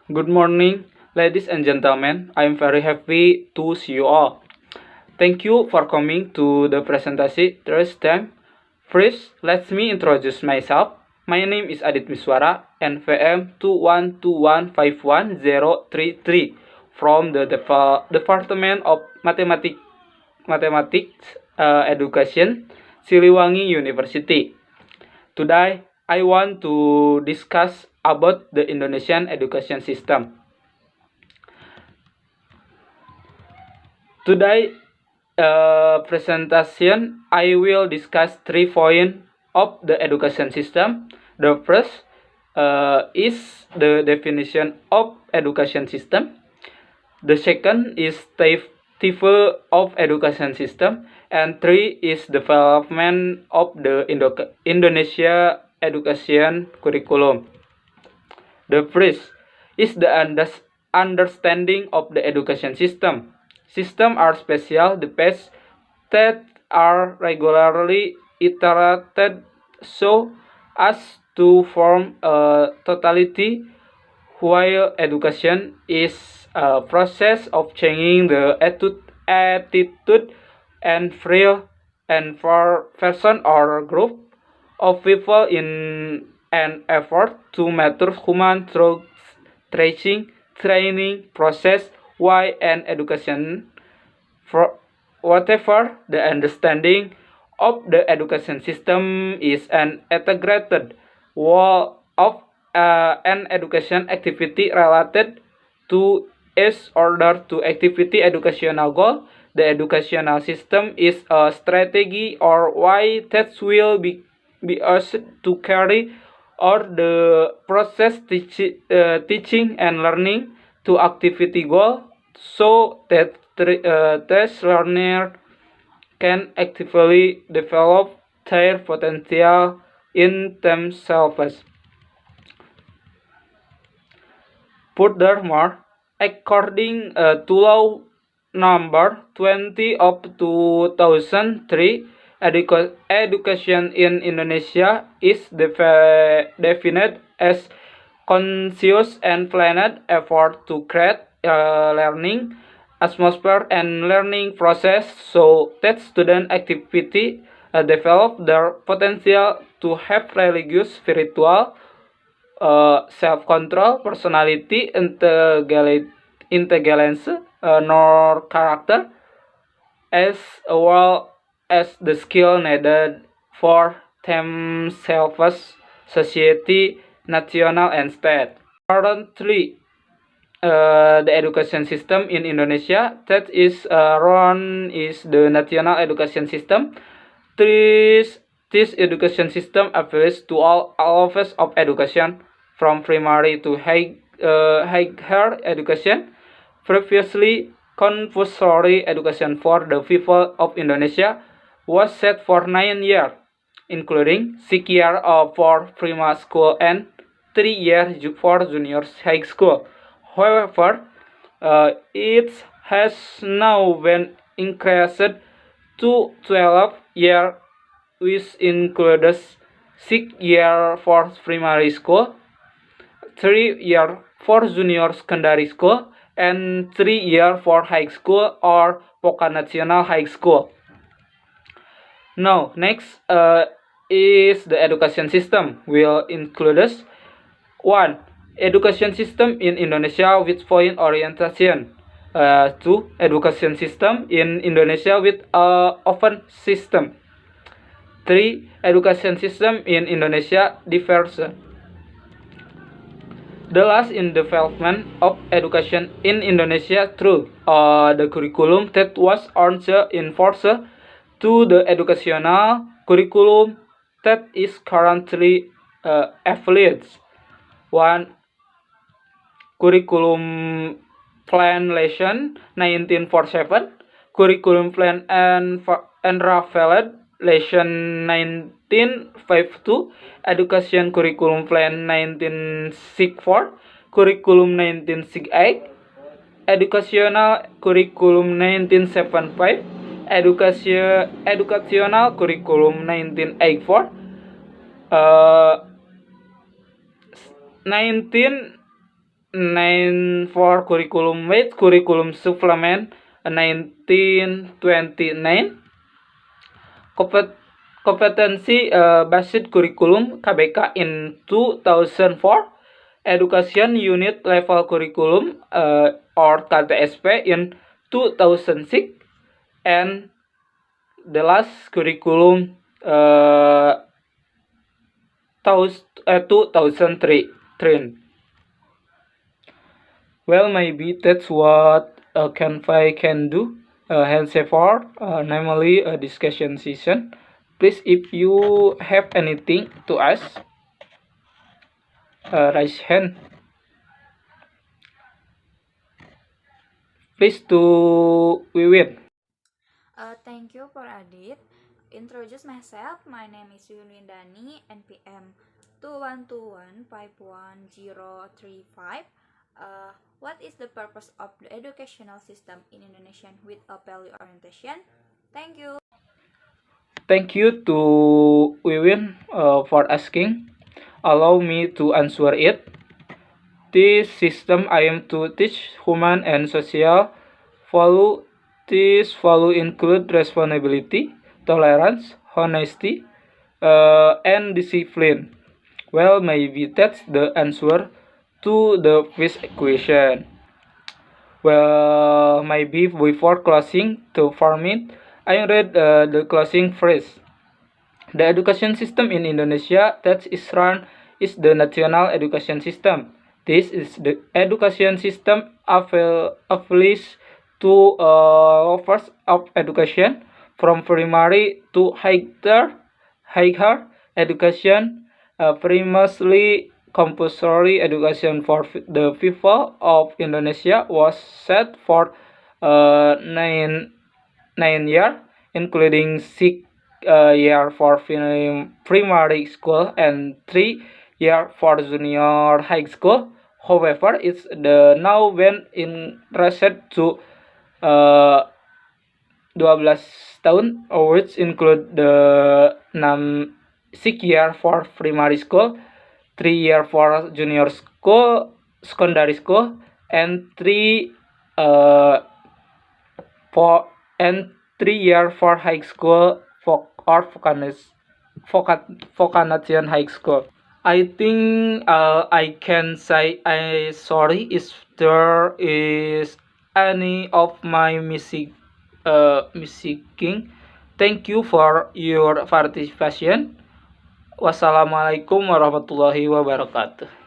Good morning, ladies and gentlemen. I'm very happy to see you all. Thank you for coming to the presentation this time. First, let me introduce myself. My name is Adit Miswara, NVM 212151033 from the Department of Mathematics Education, Siliwangi University. Today, I want to discuss about the Indonesian education system. Today, presentation, I will discuss 3 points of the education system. The first is the definition of education system. The second is type of education system, and 3 is development of the Indonesia education curriculum. The first is the understanding of the education system. Systems are special devices that are regularly iterated so as to form a totality, while education is a process of changing the attitude and feel and for person or group of people in an effort to mature human through training process. Why an education for whatever the understanding of the education system is an integrated whole of an education activity related to its order to activity educational goal. The educational system is a strategy or way that will be used to carry or the process teaching and learning to activity goal so that test learner can actively develop their potential in themselves. Furthermore, according to law number 20 of 2003, education in Indonesia is defined as conscious and planned effort to create a learning atmosphere and learning process so that student activity develop their potential to have religious, spiritual, self-control, personality, intelligence, nor character, as well as the skill needed for themselves, society, national, and state. Currently, the education system in Indonesia that is run is the national education system. This education system applies to all levels of education, from primary to higher education. Previously, compulsory education for the people of Indonesia was set for 9 years, including 6 years for primary school and 3 years for junior high school. However, it has now been increased to 12 years, which includes 6 years for primary school, 3 years for junior secondary school, and 3 years for high school or vocational high school. Now, next is the education system. Will include 1. Education system in Indonesia with point orientation. 2. Education system in Indonesia with open system. 3. Education system in Indonesia diverse. The last in development of education in Indonesia through the curriculum that was also enforced to the educational curriculum that is currently affiliated. 1. Curriculum Plan Lesson 1947, Curriculum Plan and Unraveled Lesson 1952, Education Curriculum Plan 1964, Curriculum 1968, Educational Curriculum 1975, Educational Curriculum 1984, uh, 1994 Curriculum with Curriculum Supplement 1929, Competency Based Curriculum KBK in 2004, Education Unit Level Curriculum or KTSP in 2006, and the last curriculum 2003. Well, maybe that's what Canva can do. Henceforth, namely a discussion session. Please, if you have anything to ask, raise hand. Please to Wiwin. Thank you for Adit. Introduce myself. My name is Yunwindani, NPM 2121511035. What is the purpose of the educational system in Indonesia with a value orientation? Thank you. Thank you to Wiwin for asking. Allow me to answer it. This system aim to teach human and social value. These value include responsibility, tolerance, honesty, and discipline. Well, maybe that's the answer to the first question. Well, maybe before closing the format, I read the closing phrase. The education system in Indonesia that is run is the national education system. This is the education system affiliates to levels of education from primary to higher education, previously compulsory education for the people of Indonesia was set for 9 years, including 6 years for primary school and 3 years for junior high school. However, it's the now been increased to 12 tahun, which include the 6 years for primary school, 3 years for junior school, secondary school, and 3 years for high school or vocational high school. I think I can say sorry if there is any of my missing. Thank you for your participation. Wassalamualaikum warahmatullahi wabarakatuh.